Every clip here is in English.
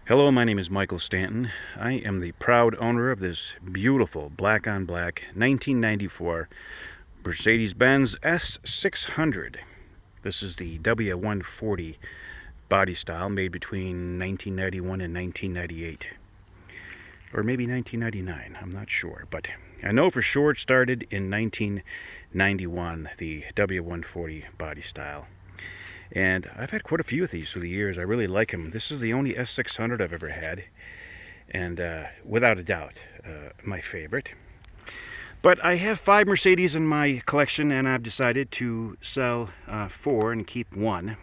Hello, my name is Michael Stanton. I am the proud owner of this beautiful black on black 1994 Mercedes-Benz S600. This is the W140 body style made between 1991 and 1998. Or maybe 1999, I'm not sure. But I know for sure it started in 1991, the W140 body style. And I've had quite a few of these through the years. I really like them. This is the only S600 I've ever had. And without a doubt, my favorite. But I have 5 Mercedes in my collection, and I've decided to sell 4 and keep 1.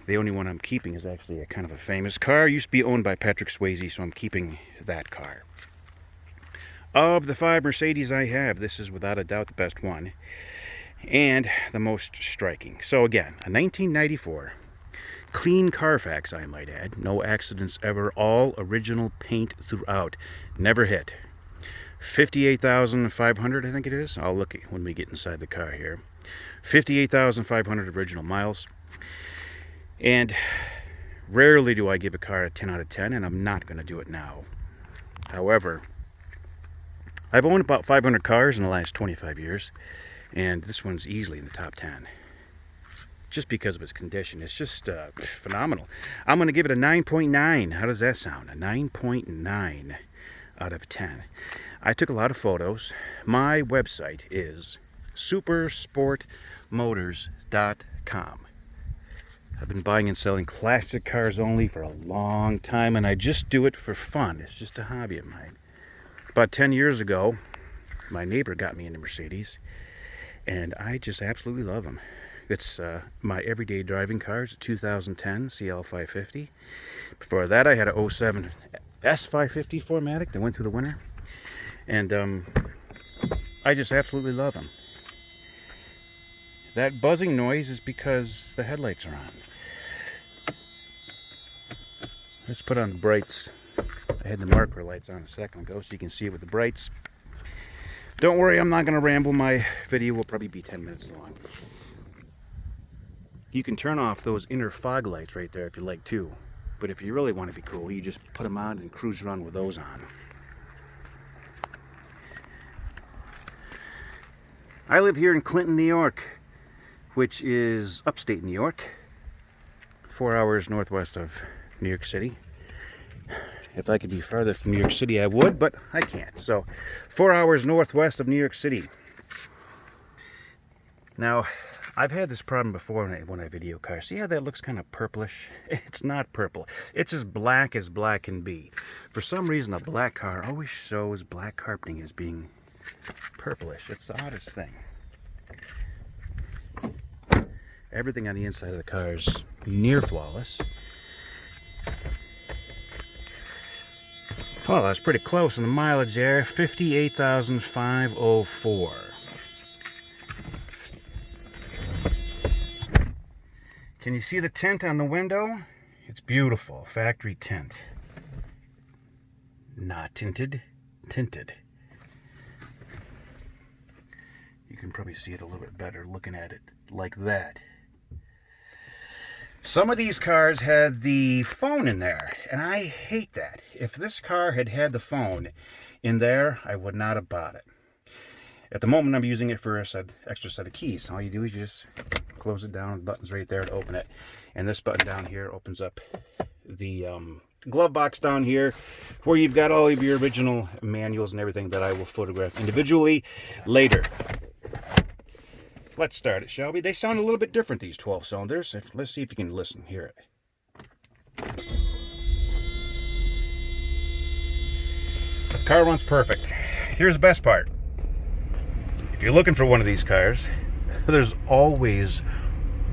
The only one I'm keeping is actually a kind of a famous car. It used to be owned by Patrick Swayze, so I'm keeping that car. Of the 5 Mercedes I have, this is without a doubt the best one. And the most striking. So again, a 1994 clean Carfax, I might add. No accidents ever. All original paint throughout. Never hit. 58,500, I think it is. I'll look when we get inside the car here. 58,500 original miles. And rarely do I give a car a 10 out of 10, and I'm not going to do it now. However, I've owned about 500 cars in the last 25 years. And this one's easily in the top 10. Just because of its condition. It's just phenomenal. I'm going to give it a 9.9. How does that sound? A 9.9 out of 10. I took a lot of photos. My website is supersportmotors.com. I've been buying and selling classic cars only for a long time, and I just do it for fun. It's just a hobby of mine. About 10 years ago, my neighbor got me into Mercedes. And I just absolutely love them. It's my everyday driving car. It's a 2010 CL550. Before that, I had a 07 S550 4MATIC that went through the winter. And I just absolutely love them. That buzzing noise is because the headlights are on. Let's put on the brights. I had the marker lights on a second ago so you can see it with the brights. Don't worry, I'm not going to ramble. My video will probably be 10 minutes long. You can turn off those inner fog lights right there if you like too. But if you really want to be cool, you just put them on and cruise around with those on. I live here in Clinton, New York, which is upstate New York, 4 hours northwest of New York City. If I could be farther from New York City, I would, but I can't. So, 4 hours northwest of New York City. Now, I've had this problem before when I video cars. See how that looks kind of purplish? It's not purple. It's as black can be. For some reason, a black car always shows black carpeting as being purplish. It's the oddest thing. Everything on the inside of the car is near flawless. Oh, that's pretty close on the mileage there. 58,504. Can you see the tint on the window? It's beautiful. Factory tint. Not tinted. Tinted. You can probably see it a little bit better looking at it like that. Some of these cars had the phone in there, and I hate that. If this car had had the phone in there, I would not have bought it. At the moment, I'm using it for a extra set of keys. All you do is you just close it down. The button's right there to open it. And this button down here opens up the glove box down here, where you've got all of your original manuals and everything that I will photograph individually later. Let's start it, shall we? They sound a little bit different, these 12 cylinders. Let's see if you can listen. Hear it. Car runs perfect. Here's the best part. If you're looking for one of these cars, there's always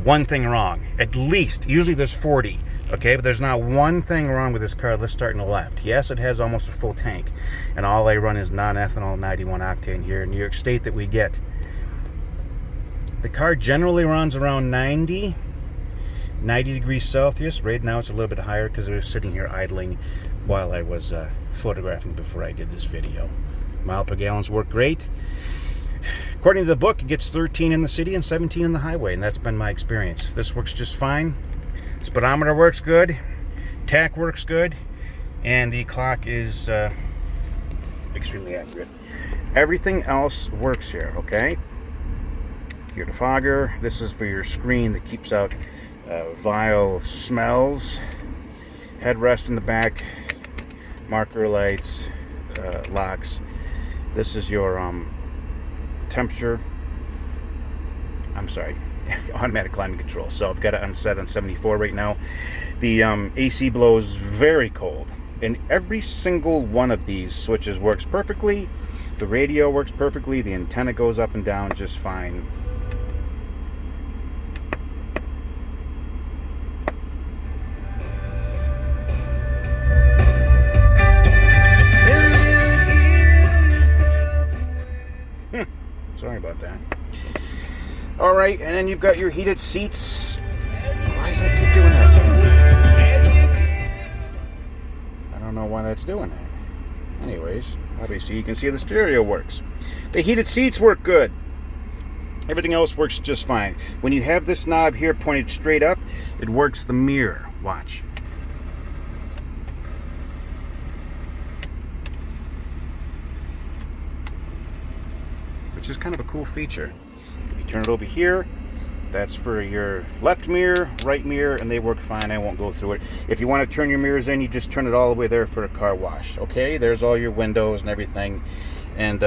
one thing wrong. At least, usually there's 40, okay? But there's not one thing wrong with this car. Let's start on the left. Yes, it has almost a full tank. And all I run is non-ethanol 91 octane here in New York State that we get. The car generally runs around 90 degrees Celsius. Right now it's a little bit higher because I was sitting here idling while I was photographing before I did this video. Mile per gallons work great. According to the book, it gets 13 in the city and 17 in the highway, and that's been my experience. This works just fine. Speedometer works good. tach works good, and the clock is extremely accurate. Everything else works here, okay? Your defogger, this is for your screen that keeps out vile smells. Headrest in the back, marker lights, locks. This is your temperature. I'm sorry, automatic climate control. So I've got it unset on 74 right now. The AC blows very cold, and every single one of these switches works perfectly. The radio works perfectly. The antenna goes up and down just fine. Sorry about that. All right, and then you've got your heated seats. Why does that keep doing that? I don't know why that's doing that. Anyways, obviously you can see the stereo works. The heated seats work good. Everything else works just fine. When you have this knob here pointed straight up, it works the mirror. Watch. Which is kind of a cool feature. If you turn it over here, that's for your left mirror, right mirror, and they work fine. I won't go through it. If you want to turn your mirrors in, you just turn it all the way there for a car wash. Okay, there's all your windows and everything. And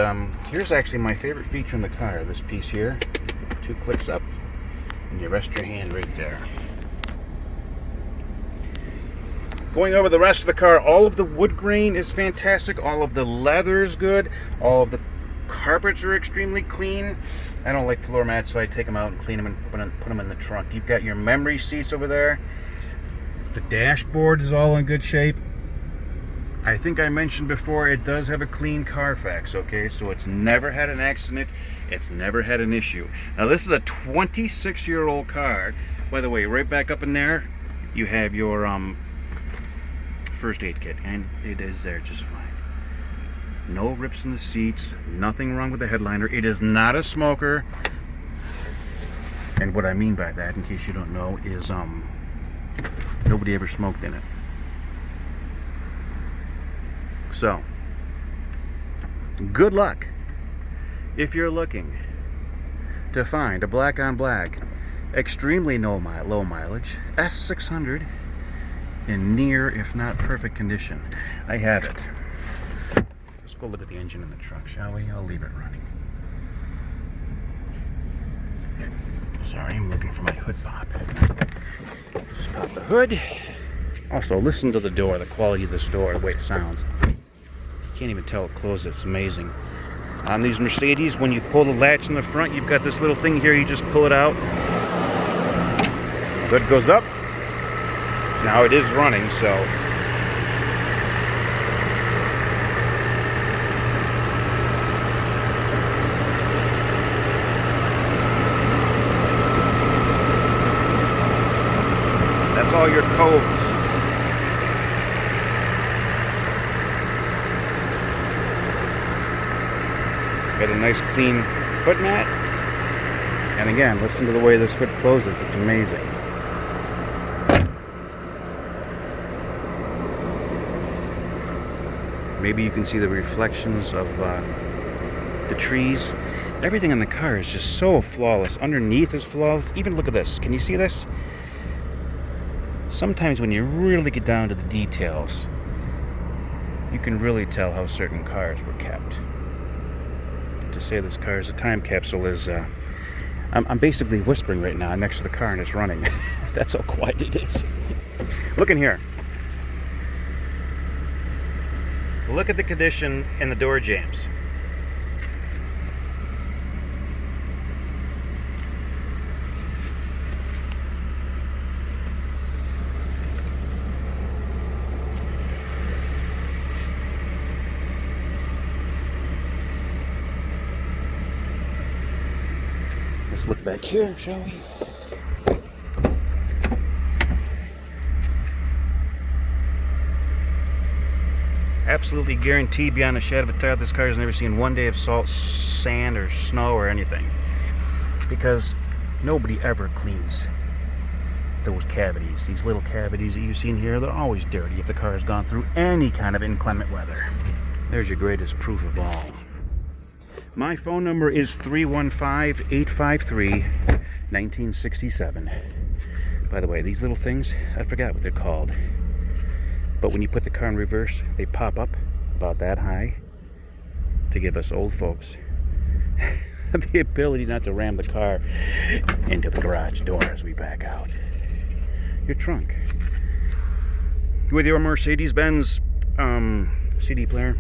here's actually my favorite feature in the car, this piece here. 2 clicks up, and you rest your hand right there. Going over the rest of the car, all of the wood grain is fantastic. All of the leather is good. All of the carpets are extremely clean. I don't like floor mats, so I take them out and clean them and put them in the trunk. You've got your memory seats over there. The dashboard is all in good shape. I think I mentioned before, it does have a clean Carfax, okay? So it's never had an accident. It's never had an issue. Now this is a 26-year-old car. By the way, right back up in there, you have your first aid kit, and it is there just fine. No rips in the seats, nothing wrong with the headliner. It is not a smoker. And what I mean by that, in case you don't know, is nobody ever smoked in it. So, good luck if you're looking to find a black on black, extremely low mileage S600 in near, if not perfect condition. I have it. Let's go look at the engine in the truck, shall we? I'll leave it running. Sorry, I'm looking for my hood pop. Just pop the hood. Also, listen to the door, the quality of this door, the way it sounds. You can't even tell it closes. It's amazing. On these Mercedes, when you pull the latch in the front, you've got this little thing here, you just pull it out. Hood goes up. Now it is running, so that's all your codes. Got a nice clean hood mat. And again, listen to the way this hood closes. It's amazing. Maybe you can see the reflections of the trees. Everything in the car is just so flawless. Underneath is flawless. Even look at this. Can you see this? Sometimes when you really get down to the details, you can really tell how certain cars were kept. To say this car is a time capsule is, I'm basically whispering right now. I'm next to the car and it's running. That's how quiet it is. Look in here. Look at the condition in the door jambs. Let's look back here, shall we? Absolutely guaranteed beyond a shadow of a doubt this car has never seen one day of salt, sand, or snow or anything. Because nobody ever cleans those cavities. These little cavities that you see in here, they're always dirty if the car has gone through any kind of inclement weather. There's your greatest proof of all. My phone number is 315-853-1967. By the way, these little things, I forgot what they're called. But when you put the car in reverse, they pop up about that high to give us old folks the ability not to ram the car into the garage door as we back out. Your trunk. With your Mercedes-Benz CD player.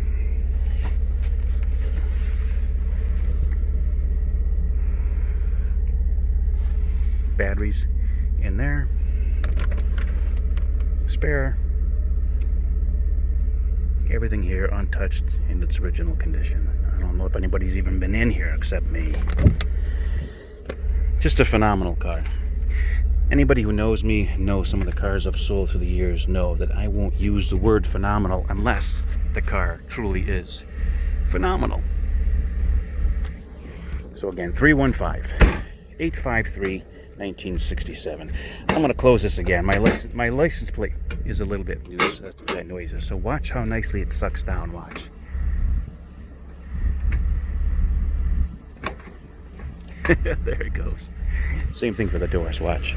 Batteries in there. Spare. Everything here untouched in its original condition. I don't know if anybody's even been in here except me. Just a phenomenal car. Anybody who knows me, knows some of the cars I've sold through the years, know that I won't use the word phenomenal unless the car truly is phenomenal. So again, 315-853-1967. I'm going to close this again. My license plate is a little bit loose. That's what that noise is. So watch how nicely it sucks down. Watch. There it goes. Same thing for the doors. Watch.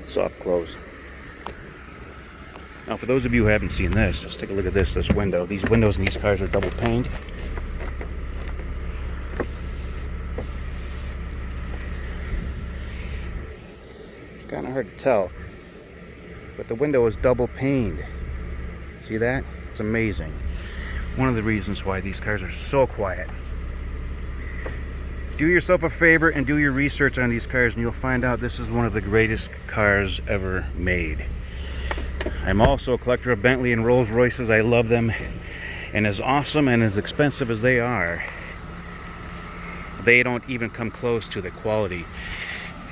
Soft close. Now, for those of you who haven't seen this, just take a look at this window. These windows in these cars are double paned. It's kind of hard to tell, but the window is double paned. See that? It's amazing. One of the reasons why these cars are so quiet. Do yourself a favor and do your research on these cars, and you'll find out this is one of the greatest cars ever made. I'm also a collector of Bentley and Rolls Royces. I love them, and as awesome and as expensive as they are, they don't even come close to the quality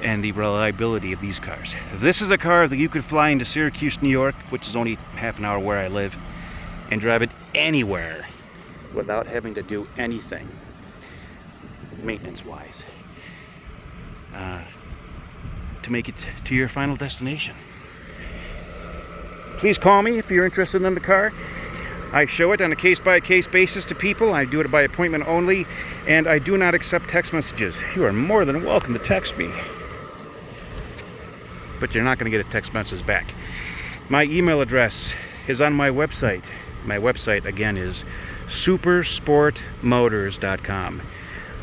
and the reliability of these cars. This is a car that you could fly into Syracuse, New York, which is only half an hour where I live, and drive it anywhere without having to do anything maintenance wise to make it to your final destination. Please call me if you're interested in the car. I show it on a case-by-case basis to people. I do it by appointment only, and I do not accept text messages. You are more than welcome to text me, but you're not going to get a text message back. My email address is on my website. My website, again, is supersportmotors.com.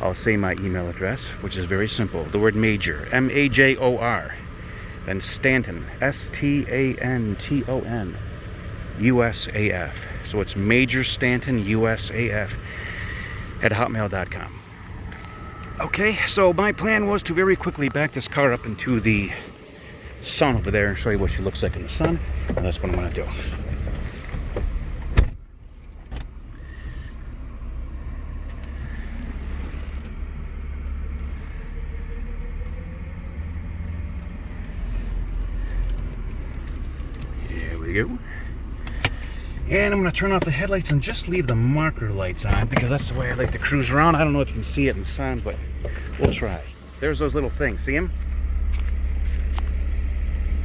I'll say my email address, which is very simple. The word major, M-A-J-O-R. Then Stanton, S-T-A-N-T-O-N, U-S-A-F. So it's Major Stanton, U-S-A-F, at hotmail.com. Okay, so my plan was to very quickly back this car up into the sun over there and show you what she looks like in the sun. And that's what I'm going to do. Go. And I'm going to turn off the headlights and just leave the marker lights on because that's the way I like to cruise around. I don't know if you can see it in the sun, but we'll try. There's those little things. See them?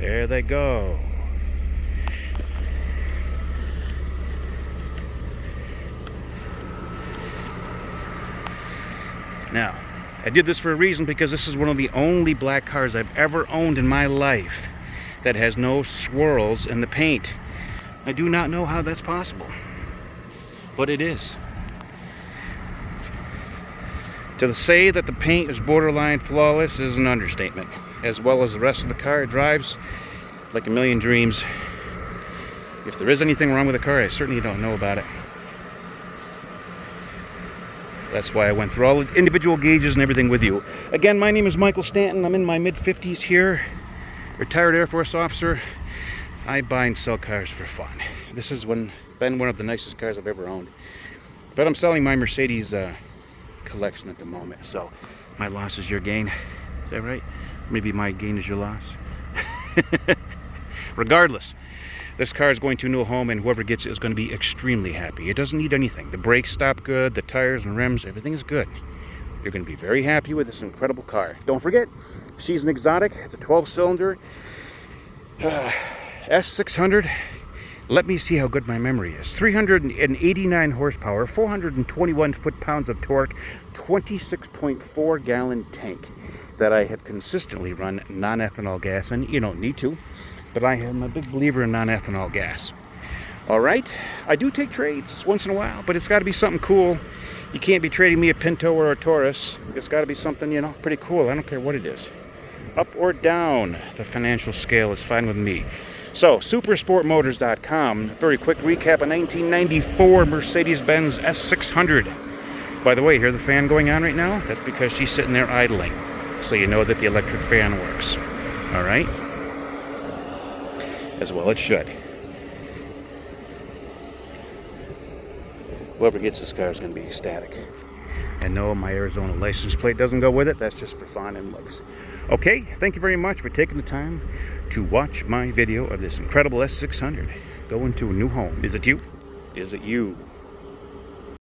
There they go. Now, I did this for a reason because this is one of the only black cars I've ever owned in my life that has no swirls in the paint. I do not know how that's possible, but it is. To say that the paint is borderline flawless is an understatement. As well as the rest of the car, it drives like a million dreams. If there is anything wrong with the car, I certainly don't know about it. That's why I went through all the individual gauges and everything with you. Again, my name is Michael Stanton. I'm in my mid-50s here. Retired Air Force officer. I buy and sell cars for fun. This has been one of the nicest cars I've ever owned. But I'm selling my Mercedes collection at the moment. So my loss is your gain. Is that right? Maybe my gain is your loss. Regardless, this car is going to a new home, and whoever gets it is going to be extremely happy. It doesn't need anything. The brakes stop good, the tires and rims, everything is good. You're going to be very happy with this incredible car. Don't forget, she's an exotic. It's a 12-cylinder S600. Let me see how good my memory is. 389 horsepower, 421 foot-pounds of torque, 26.4 gallon tank that I have consistently run non-ethanol gas in. You don't need to, but I am a big believer in non-ethanol gas. All right, I do take trades once in a while, but it's got to be something cool. You can't be trading me a Pinto or a Taurus. It's got to be something, you know, pretty cool. I don't care what it is. Up or down the financial scale is fine with me. So, supersportmotors.com. Very quick recap of 1994 Mercedes-Benz S600. By the way, hear the fan going on right now? That's because she's sitting there idling. So you know that the electric fan works. All right? As well it should. Whoever gets this car is going to be ecstatic. And no, my Arizona license plate doesn't go with it. That's just for fun and looks. Okay, thank you very much for taking the time to watch my video of this incredible S600 going to a new home. Is it you? Is it you?